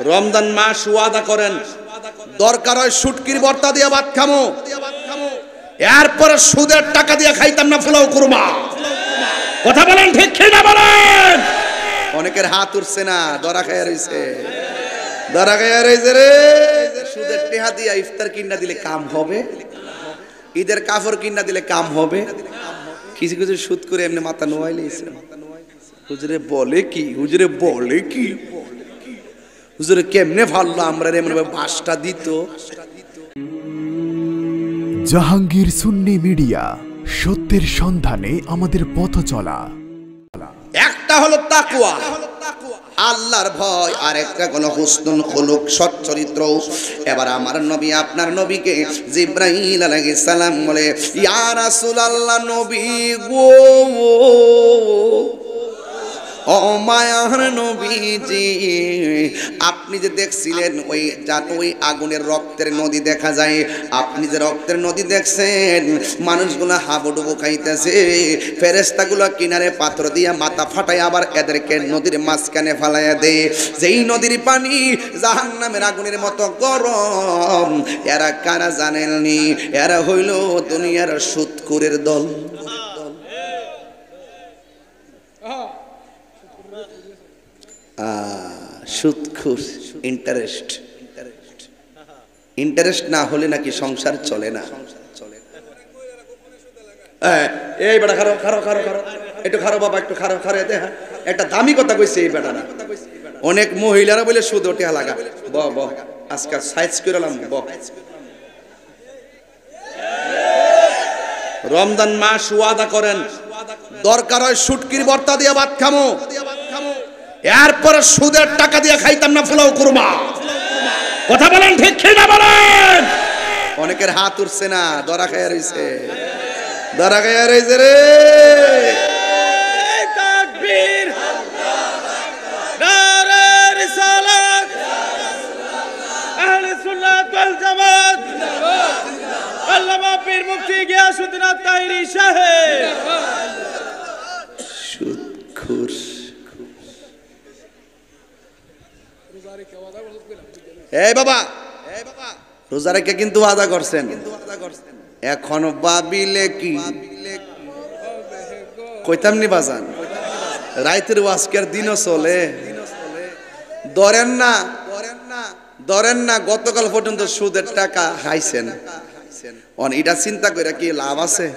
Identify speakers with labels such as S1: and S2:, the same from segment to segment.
S1: রমজান মাস ওয়াদা করেন, দরকার হয় শুটকির ভর্তা দিয়ে ভাত খামো, এরপরে সুদের টাকা দিয়ে খাইতাম না পোলাও কুরমা। কথা বলেন ঠিক কি না বলেন? অনেকের হাত উঠছে না, ধরা খাইয়া রইছে, ধরা খাইয়া রইছে রে। সুদের টাকা দিয়ে ইফতার কিনা দিলে কাম হবে, ঈদের কাপড় কিনা দিলে কাম হবে। কিছু কিছু সুদ করে এমনি মাথা নোয়াইলেছে। হুজুরে বলে কি, হুজুরে বলে কি, হুজুরে কেমনে ভাল্লো আমরা এমন বাসটা দিত।
S2: জাহাঙ্গীর সুন্নি মিডিয়া, সত্যের সন্ধানে আমাদের পথ চলা।
S1: একটা হলো তাকওয়া, আল্লাহর ভয়, আর একটা হলো হুসনুল খুলুক, সৎ চরিত্র। এবার আমার নবী আপনার নবীকে জিবরাইল আলাইহিস সালাম বলে, ইয়া রাসূলুল্লাহ, নবী গো, ও মায়ার নবীজি, আপনি যে দেখছিলেন ওই আগুনের রক্তের নদী দেখা যায়, আপনি যে রক্তের নদী দেখছেন, মানুষগুলো হাবুডুবু খাইতেছে, ফেরেশতাগুলো কিনারে পাথর দিয়া মাথা ফাটায় আবার এদেরকে নদীর মাঝখানে ফালাইয়া দেয়। যেই নদীর পানি জাহান্নামের আগুনের মতো গরম। এরা কারা জানেননি? এরা হইল দুনিয়ার সুদখোরের দল। সুদখোর, ইন্টারেস্ট, ইন্টারেস্ট না হলে নাকি সংসার চলে না। এই বেটা খারো খারো খারো খারো, একটু খারো বাবা, একটু খারো খারো। একটা দামি কথা কইছে এই বেটা না। অনেক মহিলারা বলে সুদ ওঠে লাগা। ব ব আজকাল সাইজ করলাম ব। রমজান মাস ওয়াদা করেন, দরকার হয় শুটকির ভর্তা দিয়ে ভাত খামো, এরপরে সুদের টাকা দিয়ে খাইতাম না পোলাও কুরমা। কথা বলেন ঠিক কি না বলেন? অনেকের হাত উঠছে না, ধরা খাইয়া রইছে, ধরা খাইয়া রইছে রে। তাকবীর, নারে রিসালাত, আহলে সুন্নাত ওয়াল জামাত, আল্লামা পীর মুফতি গিয়াসউদ্দিন আত-তাহিরি সাহেব। সুদখোর। এই বাবা, রোজা রেখে কিন্তু ওয়াদা করছেন, এখনো ভাবিলে কি কইতাম নি বাজান? রাইতের ওয়াজকের দিনও চলে। ধরেন না, ধরেন না গতকাল পর্যন্ত সুদের টাকা খাইছেন, এটা চিন্তা করে কি লাভ আছে?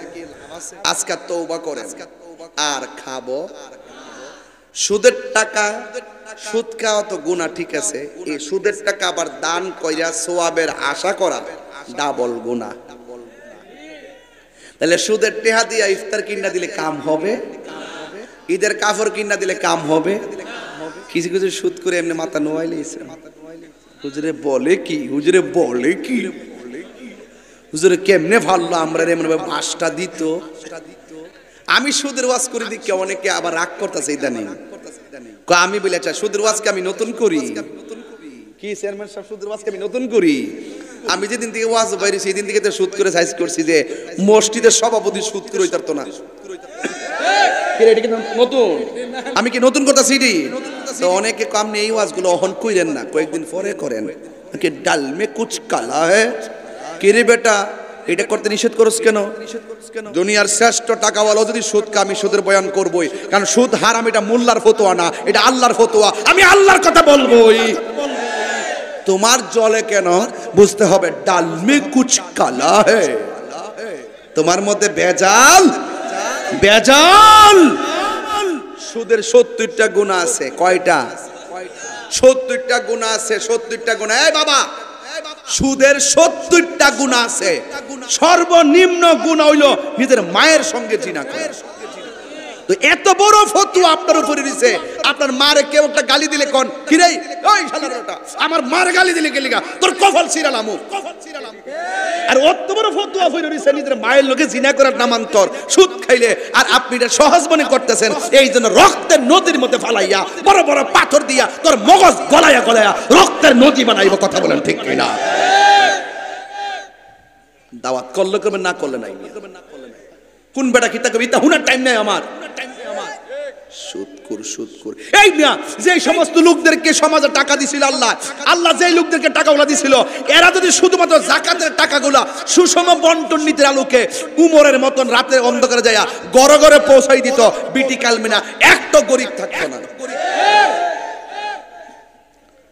S1: আজকে তওবা করেন আর খাবো। সুদের টাকা, সুদ খাওয়া তো গুনাহ, ঠিক আছে, এই সুদের টাকা আবার দান কইরা সওয়াবের আশা করা ডাবল গুনাহ। তাহলে সুদের টাকা দিয়ে ইফতার কিনা দিলে কাম হবে, ঈদের কাপড় কিনা দিলে কাম হবে। কিছু কিছু সুদ করে এমনি মাথা নোয়াইলেছে। হুজুরে বলে কি, হুজুরে বলে কি, হুজুরে কেমনে ভাল্লো আমরা এমন বাসটা দিত। আমি সুদের ওয়াজ করে দিকে অনেকে আবার রাগ করতেছে ইদানিং। আমি বলে আচ্ছা সুদের ওয়াজকে আমি নতুন করি কি চেয়ারম্যান সাহেব, সুদের ওয়াজকে আমি নতুন করি? আমি যেদিন থেকে ওয়াজ বাইরে সেই দিন থেকে তো সুদ করে সাইজ করছি যে মসজিদের সভাপতি সুদ করে হইতারতো না। নতুন আমি কি নতুন করতেছি? তো অনেকে কাম নেই, এই ওয়াজগুলো অহন কইরেন না, কয়েকদিন পরে করেন। ডাল মে কুচ কালা হ্যাঁ কে রে বেটা, এটা করতে নিষেধ করছ কেন? দুনিয়ার শ্রেষ্ঠ টাকাওয়ালা যদি সুদ কা, আমি সুদের বয়ান করবই, কারণ সুদ হারাম, এটা মোল্লার ফতোয়া না, এটা আল্লাহর ফতোয়া। আমি আল্লাহর কথা বলবোই। তোমার জলে কেন বুঝতে হবে, ডাল মে কুচ কালা হ্যায়, তোমার মধ্যে বেজাল, বেজাল। সুদের 70টা গুনাহ আছে। কয়টা? 70টা গুনাহ আছে, 70টা গুনাহ। এই বাবা, সুদের 70টা গুনাহ আছে। সর্বনিম্ন গুনাহ হইল নিজের মায়ের সঙ্গে জিনা করা। তো এত বড় ফতোয়া আপনার উপরে দিছে, আপনার মারে কেউ একটা গালি দিলে কোন কি রে, ওই শালারটা আমার মার গালি দিলে গেলি গা, তোর কফল ছিড়ালামু। আর অত বড় ফতোয়া হইল দিছে নিজের মায়ের লগে জিনা করার নামান্তর সুদ খাইলে, আর আপনি এটা সহজ মনে করতেছেন। এই জন্য রক্তের নদীর মধ্যে ফালাইয়া বড় বড় পাথর দিয়া তোর মগজ গলায়া গলায়া রক্তের নদী বানাইব। কথা বলেন ঠিক কিনা? দাওয়াত করলে করবেন, না করলে নাই। কোন বেটা কি তাকে হুনার টাইম নাই আমার। সুদখোর এই মিয়া যে সমস্ত লোকদেরকে সমাজে টাকা দিছিল আল্লাহ যেই লোকদেরকে টাকাগুলো দিছিল এরা যদি শুধুমাত্র যাকাতের টাকাগুলো সুষম বন্টন নীতির আলোকে উমরের মতন রাতের অন্ধকারে যায়া ঘরে ঘরে পৌঁছাই দিত, বিটি কালমিনা একটা গরিব থাকতো না।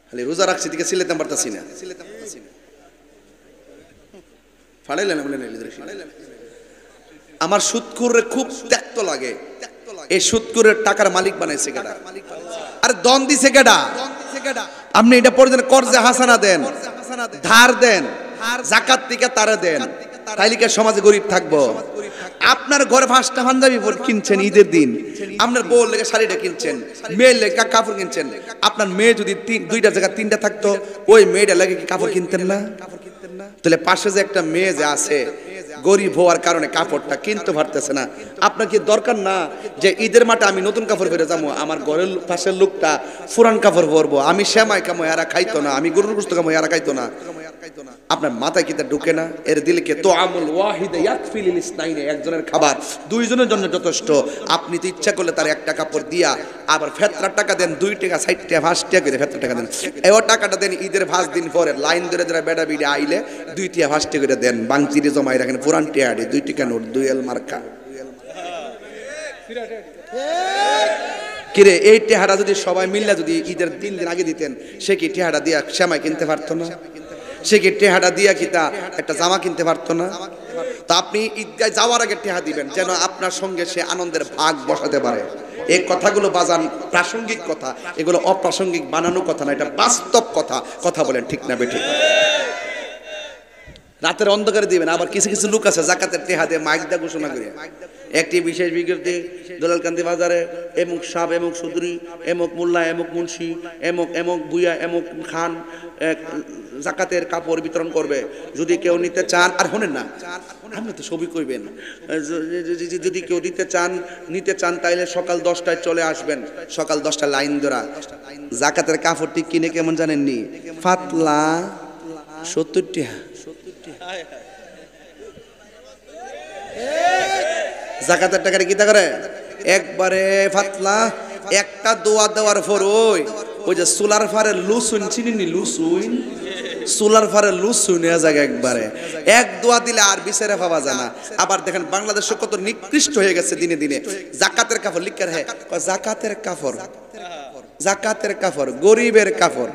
S1: খালি রোজা রাখছি দিকে সিলেতাম পারতাছি না, ফাড়াইলেন আমার সুদখোরে খুব ত্যাক্ত লাগে। এই সুদখোরের টাকার মালিক বানাইছে কেডা? আর দন দিছে কেডা? আপনি এটা পড়ছেন কর্জে হাসানা দেন, ধার দেন, যাকাত থেকে তারে দেন, তাইলে কি সমাজে গরিব থাকবো? আপনার ঘরে 5টা পাঞ্জাবি কিনছেন ঈদের দিন, আপনার বউর লেগে শাড়িটা কিনছেন, মেয়ের লেগে কাপড় কিনছেন। আপনার মেয়ে যদি 2টা জায়গা 3টা থাকতো, ওই মেয়েটা লেগে কি কাপড় কিনতেন না? তাহলে পাশে যে একটা মেয়ে যে আছে গরিব হওয়ার কারণে কাপড়টা কিনতে পারতেছে না, আপনার কি দরকার না যে ঈদের মাঠে আমি নতুন কাপড় পরে যাবো, আমার ঘরের পাশের লোকটা পুরান কাপড় পরবো, আমি শ্যামাই কামো এরা খাইতো না, আমি গরুর গোশত কামো এরা খাইতো না? আপনার মাথায় কি তা ঢুকে না? এর দিলে কে তো আমল ওয়াহিদে ইয়াকফিল ইসনাইনে, একজনের খাবার 2 জনের জন্য যথেষ্ট। আপনি তো ইচ্ছা করলে তার একটা কাপড় দিয়া আবার ফেতরার টাকা দেন, 2 টাকা 60 টাকা 5 টাকা করে ফেতরার টাকা দেন, এই টাকাটা দেন ঈদের 5 দিন পরে লাইন ধরে ধরে বেড়া বিড়ে আইলে 2 টাকা 5 টাকা করে দেন, বাংচিরে জমাই রাখেন পুরান টিয়া 2 টাকা নোট 2 এল মার্কা। কিরে এই টেহারা যদি সবাই মিল্লা যদি ঈদের 3 দিন আগে দিতেন, সে কি টেহারা দিয়া শ্যামাই কিনতে পারতো না? সে কি টেহাটা দিয়া কিতা একটা জামা কিনতে পারতো না? তো আপনি ঈদগায় যাওয়ার আগে টেহা দিবেন যেন আপনার সঙ্গে সে আনন্দের ভাগ বসাতে পারে। এই কথাগুলো বাজান প্রাসঙ্গিক কথা, এগুলো অপ্রাসঙ্গিক বানানো কথা না, এটা বাস্তব কথা। কথা বলেন ঠিক না বেঠিক? রাতের অন্ধকারে দিবেন। আবার কিছু কিছু লোক আছে যাকাতের টেহা দিয়ে মাইক দা ঘোষণা করে একটি বিশেষ বিজ্ঞপ্তি, দোলালকান্দি বাজারে এমুক সাহেব, এমুক চৌধুরী, এমুক মোল্লা, এমুক মুন্সি, এমুক এমুক বুয়া, এমুক খান জাকাতের কাপড় বিতরণ করবে। যদি কেউ নিতে চান, আর শোনেন না, আপনি তো ছবি কইবেন, যদি কেউ নিতে চান তাইলে সকাল 10টায় চলে আসবেন। সকাল 10টা লাইন ধরা। জাকাতের কাপড়টি কিনে কেমন জানেননি? পাতলা 70 টাকা। জাকাতের টাকাটা কি তা করে একবারে পাতলা। একটা দোয়া দেওয়ার পর ওই যে সোলার ফারের লুসুন চিনিনি, লুসুন সোলার ফারের লুসুন এ জায়গা একবারে এক দোয়া দিলে আর বিচারে পাওয়া যায় না। আবার দেখেন বাংলাদেশ কত নিকৃষ্ট হয়ে গেছে দিনে দিনে। জাকাতের কাপড় লিখার হ্যাঁ জাকাতের কাপড়, জাকাতের কাপড়, গরিবের কাপড়।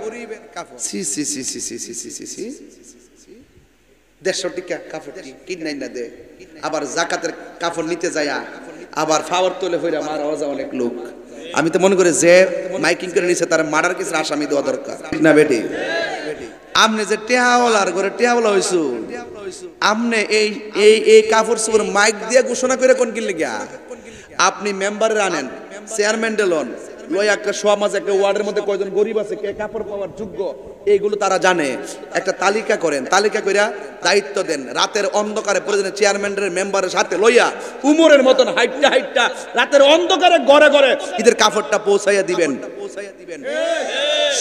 S1: সি সি সি সি সি সি সি সি 150 টাকা কাপড়টি কিনাই না দে। আবার জাকাতের কাপড় নিতে যায়া আবার ফাওয়ার তোলে হইরা মারা যায় অনেক লোক। আমি তো মনে করি যে মাইকিং করে নিছে তার মার্ডার কেসের আসামি দেওয়া দরকার, ঠিক না বেটি? আপনি যে টেহাওয়ালার ঘরে টেহাওয়ালা হইছু, আপনি এই এই এই কাপড় চোপড় মাইক দিয়ে ঘোষণা করে কোন কিনলে গিয়া আপনি মেম্বারের আনেন, চেয়ারম্যান ডেলন লই একটা সমাজ একটা ওয়ার্ডের মধ্যে কয়জন গরিব আছে কে কাপড় পাওয়ার যোগ্য এইগুলো তারা জানে। একটা তালিকা করেন, তালিকা কইরা দায়িত্ব দেন। রাতের অন্ধকারে প্রয়োজনে চেয়ারম্যানের মেম্বারের সাথে লইয়া উমরের মতন হাইটটা হাইটটা রাতের অন্ধকারে ঘরে ঘরে ঈদের কাপড়টা পৌঁছাইয়া দিবেন।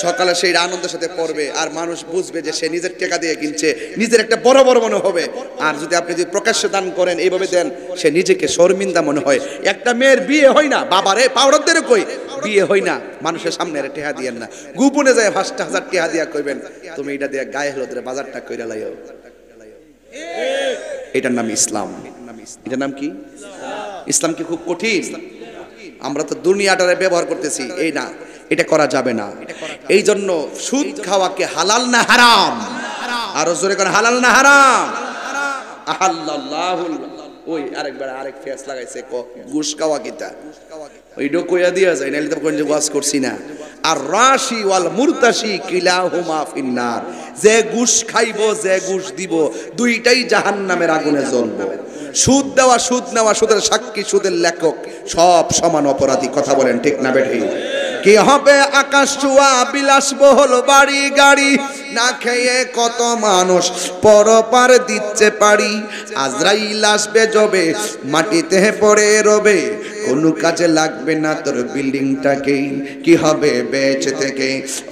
S1: সকালে সেই আনন্দের সাথে পড়বে আর মানুষ বুঝবে যে সে নিজের টাকা দিয়ে কিনছে, নিজের একটা বড় বড় মনে হবে। আর যদি আপনি যদি প্রকাশ্যে দান করেন, এইভাবে দেন, সে নিজেকে শর্মিন্দা মনে হয়। একটা মেয়ের বিয়ে হয় না, বাবারে পাউডারদের কই বিয়ে হয় না, মানুষের সামনে টেহা দিয়েন না, গোপনে যায় 5,000 টেহা দিয়া কইবেন তুমি এটা দিয়ে গায়ে হলুদের বাজারটা কইরা লাইও। এটার নাম ইসলাম। এটার নাম কি? ইসলাম কি খুব কঠিন? আমরা তো দুনিয়াটারে ব্যবহার করতেছি, এই না, এটা করা যাবে না। এই জন্য সুদ খাওয়াকে হালাল না হারাম? আরো জোরে করে হালাল না হারাম? আহাল্লাহুল ওই আরেকবার আরেক ফেস লাগাইছে ঘুষ খাওয়া কিটা ওইটা কইয়া দিয়া যায়, নাইলে তো কোন যে ওয়াজ করছি না। আর রাশি ওয়াল মুরতাশি কিলাহুমা ফিন্নার, যে ঘুষ খাইবো যে ঘুষ দিব দুইটাই জাহান্নামের আগুনে জ্বলবে। সুদ দেওয়া, সুদ নেওয়া, সুদের সাক্ষী, সুদের লেখক সব সমান অপরাধী। কথা বলেন ঠিক না বেঠি? কি হবে আকাশ ছোঁয়া বিলাসবহুল বাড়ি গাড়ি, না খেয়ে কত মানুষ পরপার দিচ্ছে পাড়ি। আজরাইল আসবে যবে মাটিতে পড়ে রবে, কোনো কাজে লাগবে না তোর বিল্ডিংটাকে। কি হবে বেঁচে থেকে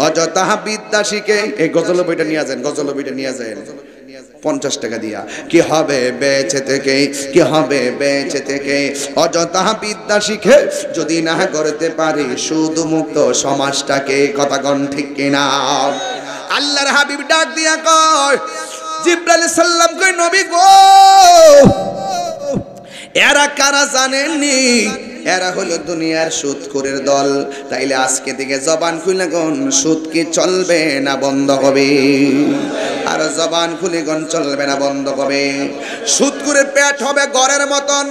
S1: অযথা বিদ্যা শিখে। এই গজল বইটা নিয়ে যান, গজল বইটা নিয়ে যান। 50 টাকা দিয়া কি হবে বেঁচে থেকে, কি হবে বেঁচে থেকে অযথা বিদ্যা শিখে যদি না করতে পারি সুদ মুক্ত সমাজটাকে। কথা কোন ঠিক কিনা? আল্লাহর হাবিব ডাক দিয়া কয়, জিবরাইল সাল্লাম কই নবী গো, এরা কারা জানেননি? এরা হলো দুনিয়ার সুদখোরের দল। তাইলে আজকে থেকে জবান খুলে কোন সুদ কি চলবে না বন্ধ হবে? আর জবান খুলে কোন চলবে না বন্ধ হবে? সুদখোরের পেট হবে গড়ের মতন,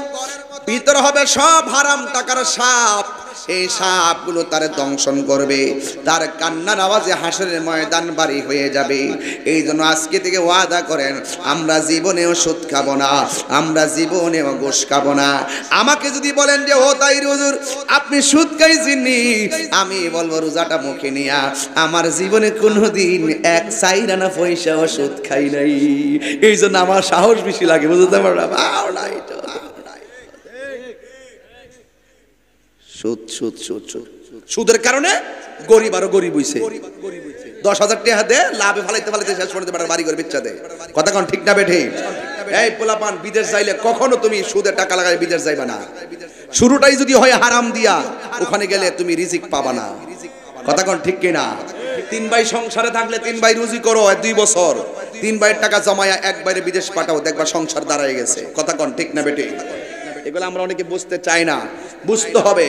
S1: ভিতর হবে সব হারাম টাকার সাপ। এই সাপগুলো তার দংশন করবে, তার কান্নার আওয়াজে হাসরের ময়দান বাড়ি হয়ে যাবে। এই জন্য আজকে থেকে ওয়াদা করেন, আমরা জীবনেও সুদ খাবো না, আমরা জীবনেও ঘুষ খাবো না। আমাকে যদি বলেন যে ও তাই হুজুর আপনি সুদ খাইছেননি, আমি বলবো রোজাটা মুখে নিয়া আমার জীবনে কোনোদিন এক চাইরানা পয়সাও সুদ খাই নাই। এই জন্য আমার সাহস বেশি লাগে, বুঝতে পারলাম? সুদ সুদ সুদ সুদ সুদের কারণে গরিব আরো গরিব হইছে। 10,000 টাকা দে, লাভে ফালাইতে ফালাইতে শেষ করতে পারে বাড়ি করে বিচ্ছা দে। কথা কোন ঠিক না বেঠে? এই পোলাপান বিদেশ যাইলে কখনো তুমি সুদে টাকা লাগাই বিদেশ যাইবা না। শুরুটাই যদি হয় হারাম দিয়া, ওখানে গেলে তুমি রিজিক পাবা না। কথা কোন ঠিক কিনা? 3 ভাই সংসারে থাকলে 3 ভাই রুজি করো 2 বছর, 3 ভাইয়ের টাকা জমায়া একবারে বিদেশ পাঠাও, দেখবা সংসার দাঁড়ায় গেছে। কথা কোন ঠিক না বেঠে? এগুলো আমরা অনেকে বুঝতে চাই না, বুঝতে হবে।